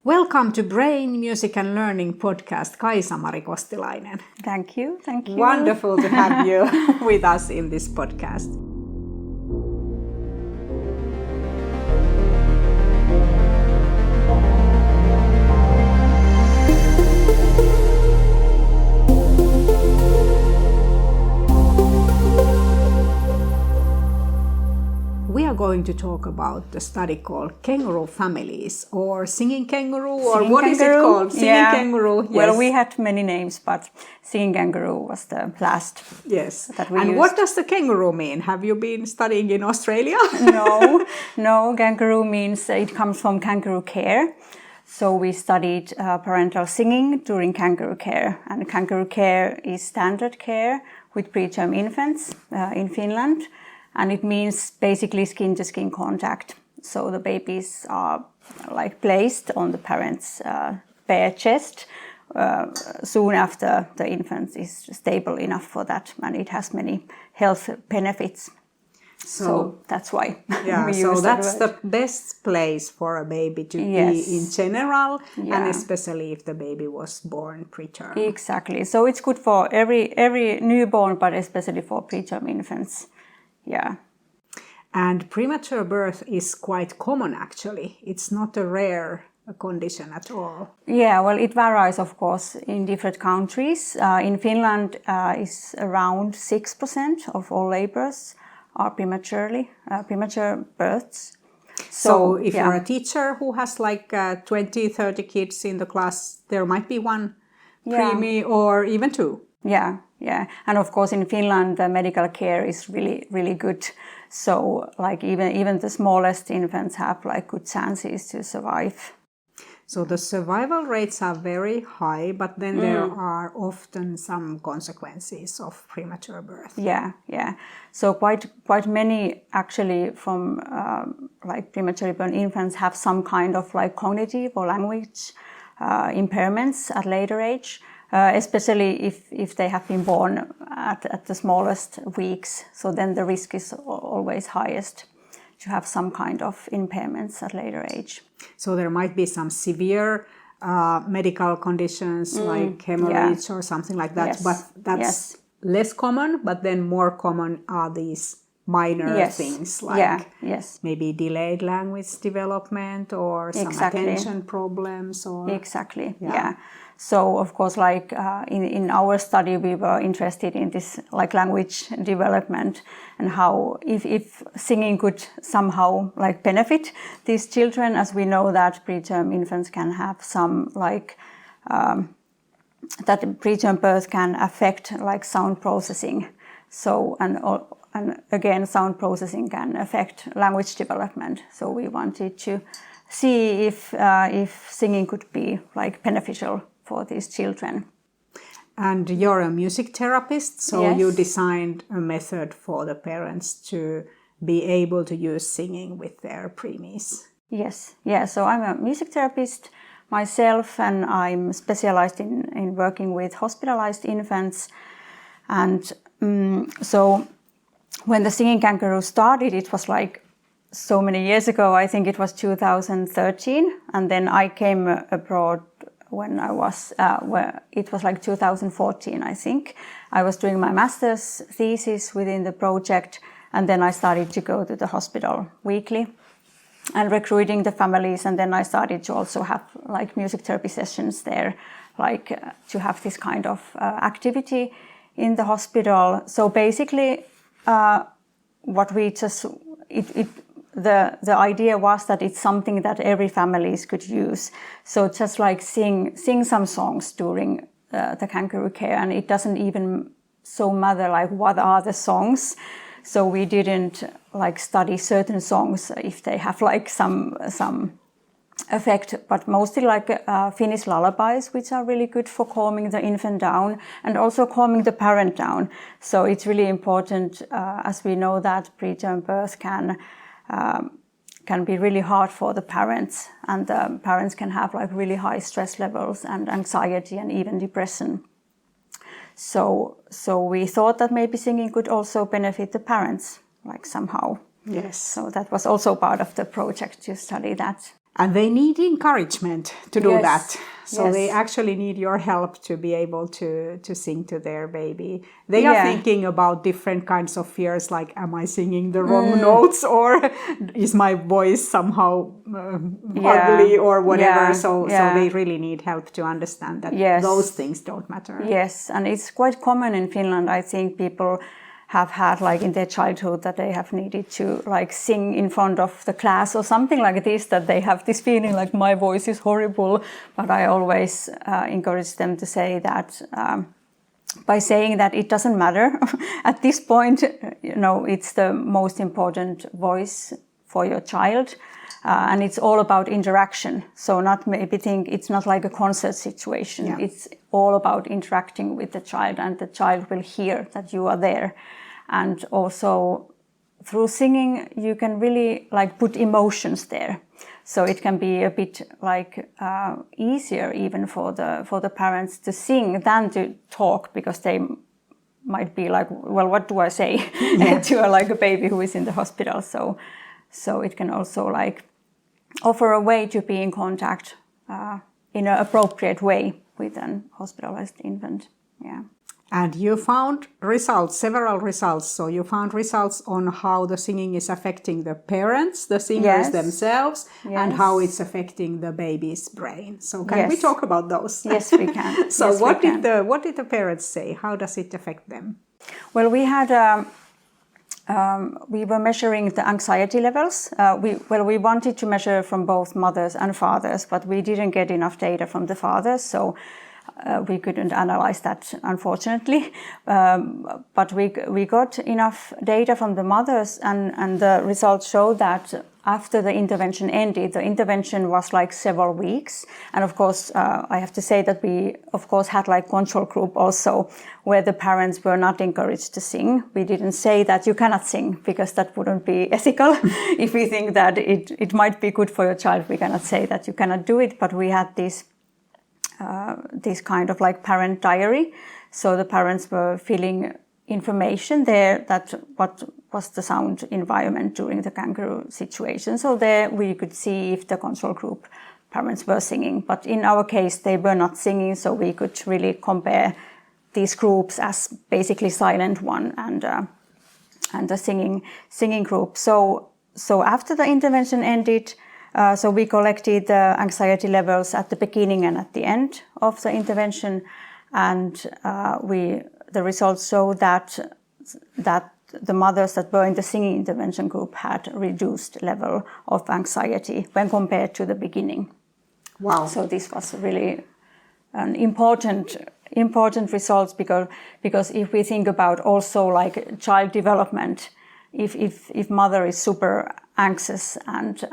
Welcome to Brain, Music and Learning podcast, Kaisamari Kostilainen. Thank you. Wonderful to have you with us in this podcast. We are going to talk about the study called kangaroo families or singing kangaroo or what is it called? Singing kangaroo. Yes. Well, we had many names, but singing kangaroo was the last. Yes. That we and used. What does the kangaroo mean? Have you been studying in Australia? No. Kangaroo means it comes from kangaroo care. So we studied parental singing during kangaroo care, and kangaroo care is standard care with preterm infants in Finland. And it means basically skin-to-skin contact. So the babies are placed on the parent's bare chest soon after the infant is stable enough for that, and it has many health benefits. So that's why we use so that's the best place for a baby to be in general, and especially if the baby was born preterm. Exactly. So it's good for every newborn, but especially for preterm infants. Yeah. And premature birth is quite common actually. It's not a rare condition at all. Yeah, well, it varies, of course, in different countries. In Finland, is around 6% of all labors are premature births. So if you're a teacher who has 20, 30 kids in the class, there might be one preemie or even two. Yeah. And of course, in Finland, the medical care is really, really good. So even the smallest infants have good chances to survive. So the survival rates are very high, but then there are often some consequences of premature birth. Yeah. So quite many actually from prematurely born infants have some kind of cognitive or language impairments at later age. Especially if they have been born at the smallest weeks. So then the risk is always highest to have some kind of impairments at later age. So there might be some severe medical conditions like hemorrhage or something like that, but that's less common, but then more common are these minor things like maybe delayed language development or some attention problems. Exactly. So of course, in our study, we were interested in this language development and how if singing could somehow benefit these children, as we know that preterm infants can have some that preterm birth can affect sound processing. So and again, sound processing can affect language development. So we wanted to see if singing could be beneficial for these children. And you're a music therapist, so you designed a method for the parents to be able to use singing with their preemies. Yes. So I'm a music therapist myself, and I'm specialized in working with hospitalized infants. And so when the singing kangaroo started, it was so many years ago. I think it was 2013, and then I came abroad when I was, it was 2014, I think. I was doing my master's thesis within the project, and then I started to go to the hospital weekly and recruiting the families, and then I started to also have music therapy sessions there, to have this kind of activity in the hospital. So basically, what we just, the idea was that it's something that every families could use. So just sing some songs during the kangaroo care, and it doesn't even so matter what are the songs. So we didn't study certain songs if they have some effect, but mostly Finnish lullabies, which are really good for calming the infant down and also calming the parent down. So it's really important, as we know that preterm birth can be really hard for the parents, and the parents can have really high stress levels and anxiety and even depression. So we thought that maybe singing could also benefit the parents somehow. Yes. So that was also part of the project to study that. And they need encouragement to do that. So Yes. they actually need your help to be able to sing to their baby. They are thinking about different kinds of fears, like, am I singing the wrong notes, or is my voice somehow ugly, or whatever. So they really need help to understand that those things don't matter. Yes, and it's quite common in Finland. I think people have had, like, in their childhood, that they have needed to, like, sing in front of the class or something like this, that they have this feeling like my voice is horrible. But I always encourage them to say that by saying that it doesn't matter at this point, it's the most important voice for your child. And it's all about interaction. So not maybe think it's not like a concert situation. Yeah. It's all about interacting with the child, and the child will hear that you are there. And also through singing, you can really, like, put emotions there. So it can be a bit like easier even for the parents to sing than to talk, because they might be like, well, what do I say to like a baby who is in the hospital? So it can also, like, offer a way to be in contact in an appropriate way with an hospitalized infant. Yeah. And you found several results. So you found results on how the singing is affecting the parents, the singers themselves, and how it's affecting the baby's brain. So can we talk about those? Yes, we can. So what did the parents say? How does it affect them? Well, we had we were measuring the anxiety levels. We wanted to measure from both mothers and fathers, but we didn't get enough data from the fathers, so we couldn't analyze that, unfortunately. But we got enough data from the mothers, and the results show that after the intervention ended, the intervention was like several weeks. And of course, I have to say that we, of course, had like control group also, where the parents were not encouraged to sing. We didn't say that you cannot sing, because that wouldn't be ethical. If we think that it might be good for your child, we cannot say that you cannot do it. But we had this kind of like parent diary. So the parents were filling information there, that what was the sound environment during the kangaroo situation. So there we could see if the control group parents were singing. But in our case, they were not singing, so we could really compare these groups as basically silent one and the singing group. So after the intervention ended, so we collected the anxiety levels at the beginning and at the end of the intervention, and the results show that the mothers that were in the singing intervention group had reduced level of anxiety when compared to the beginning. Wow! So this was really an important results, because if we think about also like child development, if mother is super anxious and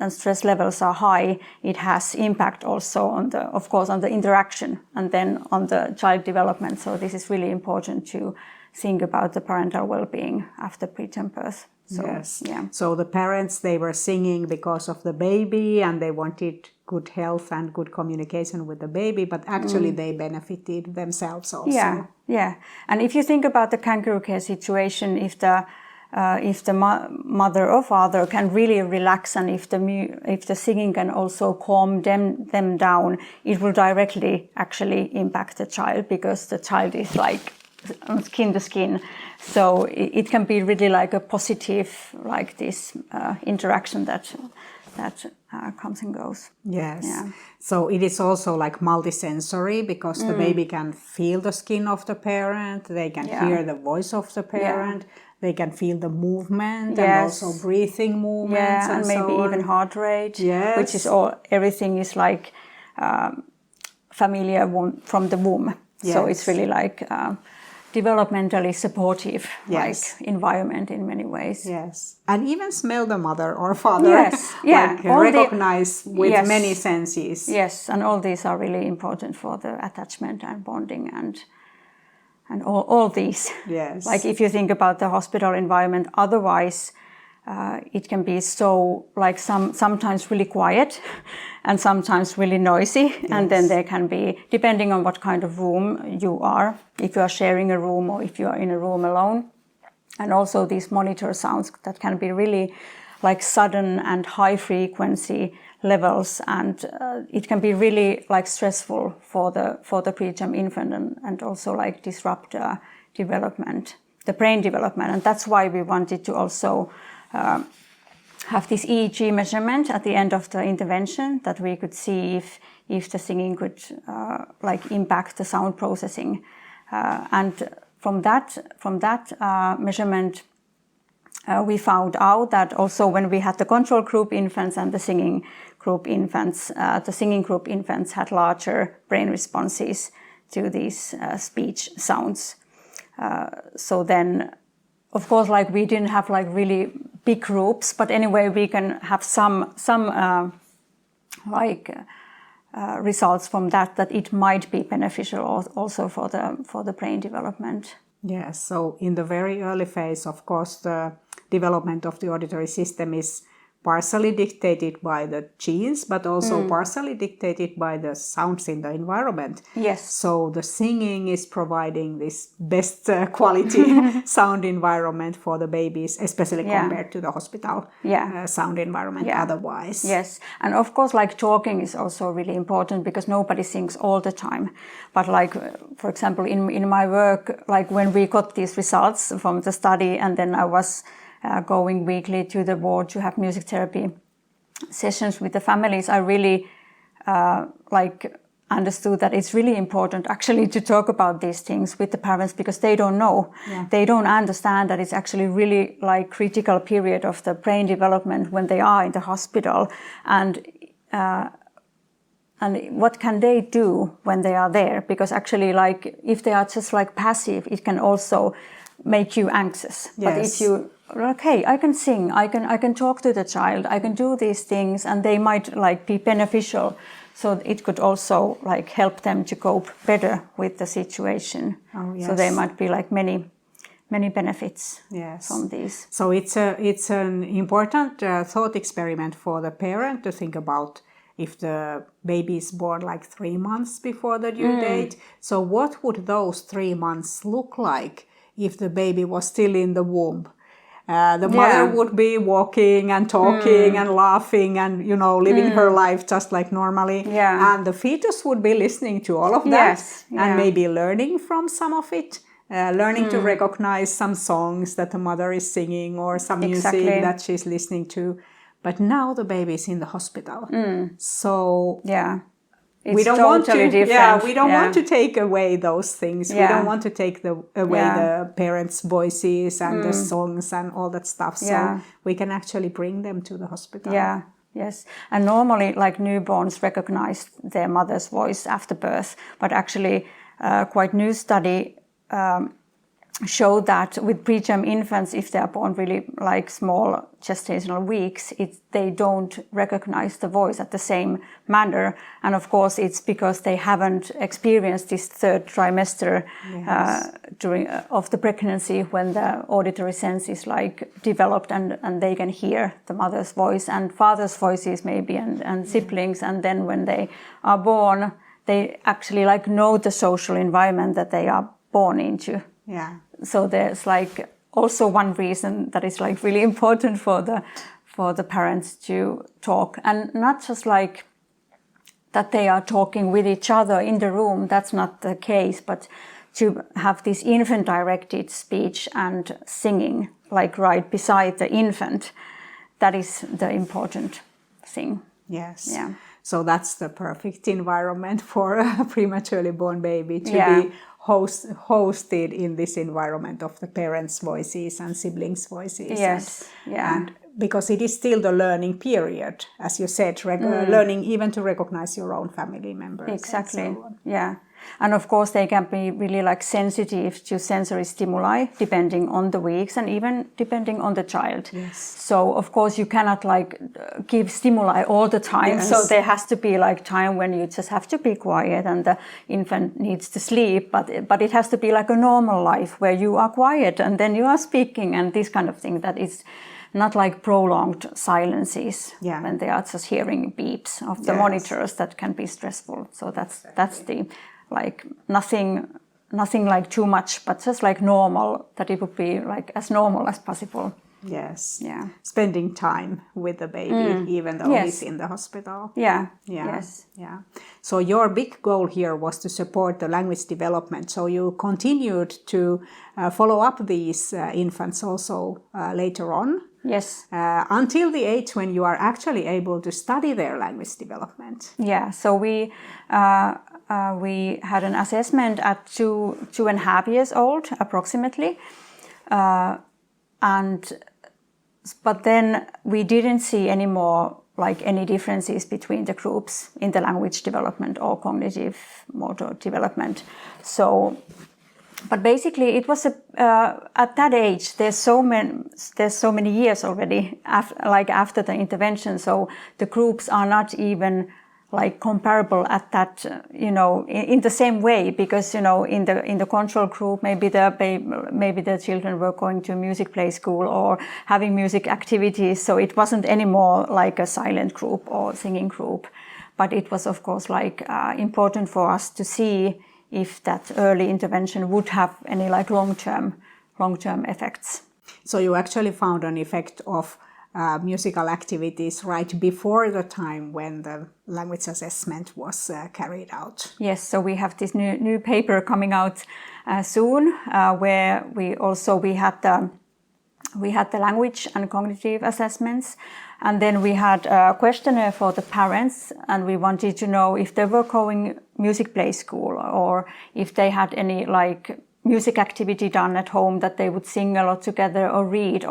stress levels are high, it has impact also on the interaction and then on the child development. So this is really important to think about the parental well-being after preterm birth. So, yes. Yeah. So the parents, they were singing because of the baby and they wanted good health and good communication with the baby, but actually they benefited themselves also. Yeah. And if you think about the kangaroo care situation, if the mother or father can really relax, and if the singing can also calm them down, it will directly actually impact the child, because the child is like skin to skin. So it can be really like a positive, like this interaction that comes and goes. Yes. Yeah. So it is also like multisensory, because the baby can feel the skin of the parent, they can hear the voice of the parent, they can feel the movement and also breathing movements and maybe so on. even heart rate, yes. which is everything is like familiar from the womb. Yes. So it's really like developmentally supportive like environment in many ways. Yes, and even smell the mother or father. Yes, like recognize with many senses. Yes, and all these are really important for the attachment and bonding and all these. Yes. Like if you think about the hospital environment, otherwise it can be so like sometimes really quiet and sometimes really noisy. Yes. And then there can be, depending on what kind of room you are, if you are sharing a room or if you are in a room alone. And also these monitor sounds that can be really like sudden and high frequency, levels, and it can be really like stressful for the preterm infant and also like disrupt development, the brain development. And that's why we wanted to also have this EEG measurement at the end of the intervention, that we could see if the singing could like impact the sound processing. And from that measurement, we found out that also when we had the control group infants and the singing group infants had larger brain responses to these speech sounds. So then, of course, like we didn't have like really big groups, but anyway, we can have some results from that it might be beneficial also for the brain development. Yes, so in the very early phase, of course, the development of the auditory system is partially dictated by the genes, but also partially dictated by the sounds in the environment. Yes. So the singing is providing this best quality sound environment for the babies, especially compared to the hospital sound environment otherwise. Yes, and of course, like talking is also really important because nobody sings all the time. But like, for example, in my work, like when we got these results from the study, and then I was going weekly to the ward to have music therapy sessions with the families, I really understood that it's really important actually to talk about these things with the parents, because they don't know. They don't understand that it's actually really like critical period of the brain development when they are in the hospital, and what can they do when they are there, because actually like if they are just like passive, it can also make you anxious. But if you okay, I can sing, I can talk to the child, I can do these things, and they might like be beneficial. So it could also like help them to cope better with the situation. Oh, yes. So there might be like many benefits from these. So it's an important thought experiment for the parent to think about if the baby is born like 3 months before the due date. So what would those 3 months look like if the baby was still in the womb? The mother would be walking and talking and laughing and, living her life just like normally. And the fetus would be listening to all of that and maybe learning from some of it, learning to recognize some songs that the mother is singing or some music that she's listening to. But now the baby is in the hospital. So we don't want to take away those things. We don't want to take away the parents' voices and the songs and all that stuff. So we can actually bring them to the hospital. Yes. And normally, like newborns recognize their mother's voice after birth, but actually, quite new study show that with preterm infants, if they are born really like small gestational weeks, they don't recognize the voice at the same manner. And of course, it's because they haven't experienced this third trimester during of the pregnancy, when the auditory sense is like developed and they can hear the mother's voice and father's voices maybe and siblings. And then when they are born, they actually like know the social environment that they are born into. So there's like also one reason that is like really important for the parents to talk, and not just like that they are talking with each other in the room. That's not the case, but to have this infant directed speech and singing like right beside the infant. That is the important thing. Yes. So that's the perfect environment for a prematurely born baby to be hosted in this environment of the parents' voices and siblings' voices. And because it is still the learning period, as you said, learning even to recognize your own family members. Exactly. And so on. And of course, they can be really like sensitive to sensory stimuli depending on the weeks and even depending on the child. So of course, you cannot like give stimuli all the time. So there has to be like time when you just have to be quiet and the infant needs to sleep. But it has to be like a normal life where you are quiet and then you are speaking and this kind of thing, that is not like prolonged silences when they are just hearing beeps of the monitors. That can be stressful. So that's the like nothing like too much, but just like normal, that it would be like as normal as possible. Yes. Yeah. Spending time with the baby, even though he's in the hospital. Yeah. Yeah. Yes. Yeah. So your big goal here was to support the language development. So you continued to follow up these infants also later on. Yes. Until the age when you are actually able to study their language development. Yeah. So we had an assessment at 2.5 years old, approximately. But then we didn't see any more any differences between the groups in the language development or cognitive motor development. So, but basically it was at that age there's so many years already after the intervention. So the groups are not even comparable at that, in the same way, because in the control group maybe the children were going to music play school or having music activities, so it wasn't anymore like a silent group or singing group, but it was of course important for us to see if that early intervention would have any long-term effects. So you actually found an effect of musical activities right before the time when the language assessment was carried out. Yes, so we have this new paper coming out soon, where we had the language and cognitive assessments, and then we had a questionnaire for the parents, and we wanted to know if they were going music play school or if they had any music activity done at home, that they would sing a lot together or read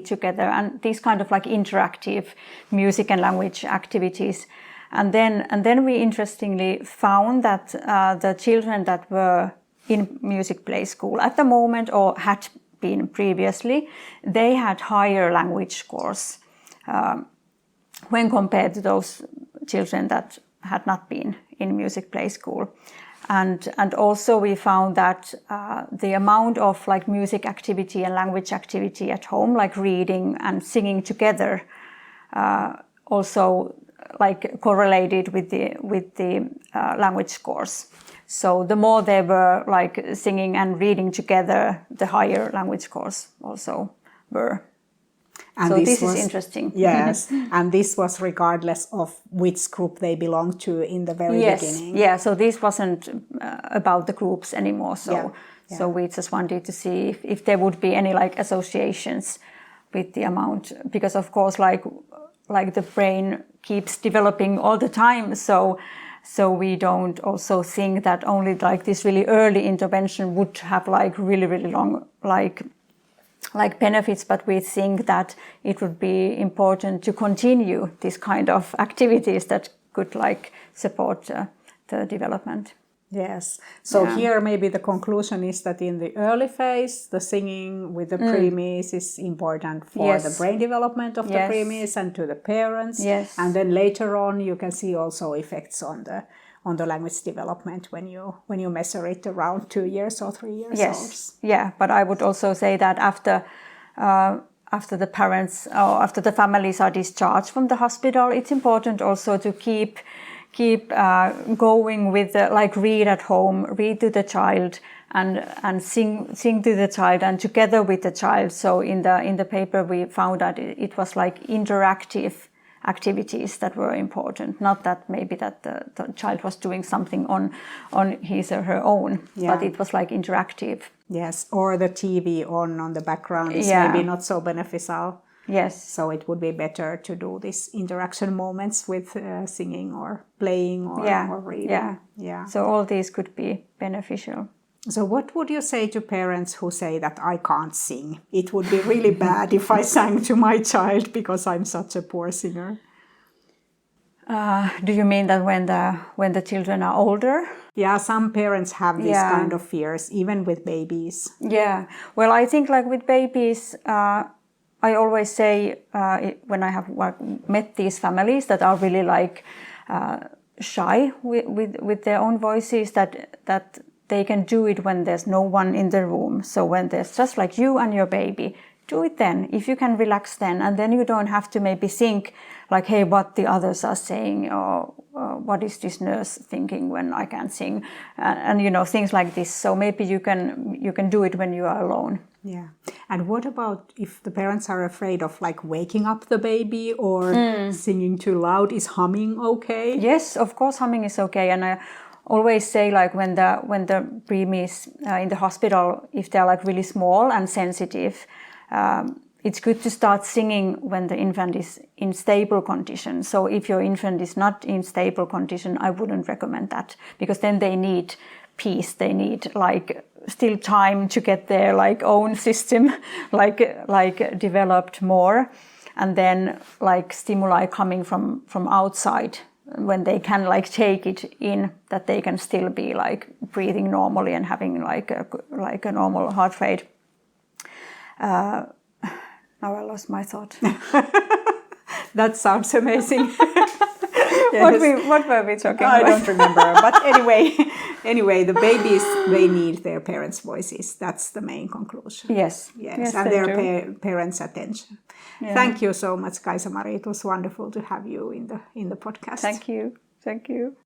together, and these kind of interactive music and language activities. And then we interestingly found that the children that were in music play school at the moment or had been previously, they had higher language scores when compared to those children that had not been in music play school. And also we found that the amount of music activity and language activity at home, like reading and singing together, also correlated with the language scores. So the more they were singing and reading together, the higher language scores also were. And so this is interesting. Yes, and this was regardless of which group they belonged to in the very beginning. Yeah, so this wasn't about the groups anymore. So so we just wanted to see if there would be any associations with the amount, because of course the brain keeps developing all the time. So we don't also think that only this really early intervention would have really long benefits, but we think that it would be important to continue this kind of activities that could support the development. Yes. So here maybe the conclusion is that in the early phase, the singing with the preemies is important for the brain development of the preemies and to the parents. Yes. And then later on, you can see also effects on the language development when you measure it around 2 years or 3 years old. Yeah, but I would also say that after the parents or after the families are discharged from the hospital, it's important also to keep going with read at home, read to the child, and sing to the child and together with the child. So in the paper we found that it was interactive activities that were important, not that maybe that the child was doing something on his or her own, but it was interactive. Yes, or the TV on the background is maybe not so beneficial. Yes. So it would be better to do these interaction moments with singing or playing or reading. Yeah. So all these could be beneficial. So what would you say to parents who say that I can't sing? It would be really bad if I sang to my child because I'm such a poor singer. Do you mean that when the children are older? Yeah, some parents have these kind of fears, even with babies. Yeah. Well, I think with babies, I always say when I have met these families that are really shy with their own voices, that they can do it when there's no one in the room. So when there's just you and your baby, do it then, if you can relax then, and then you don't have to maybe think hey, what the others are saying, or what is this nurse thinking when I can't sing, and things like this. So maybe you can do it when you are alone. Yeah. And what about if the parents are afraid of like waking up the baby or singing too loud? Is humming okay? Yes, of course, humming is okay. And I always say, like, when the preem is in the hospital, if they're like really small and sensitive, it's good to start singing when the infant is in stable condition. So if your infant is not in stable condition, I wouldn't recommend that, because then they need peace. They need like still time to get their like own system like developed more, and then like stimuli coming from outside, when they can like take it in, that they can still be like breathing normally and having like a normal heart rate. Now I lost my thought. That sounds amazing. Yes. What were we talking about? I don't remember. But anyway, the babies, they need their parents' voices. That's the main conclusion. Yes, and their parents' attention. Yeah. Thank you so much, Kaisamari. It was wonderful to have you in the podcast. Thank you.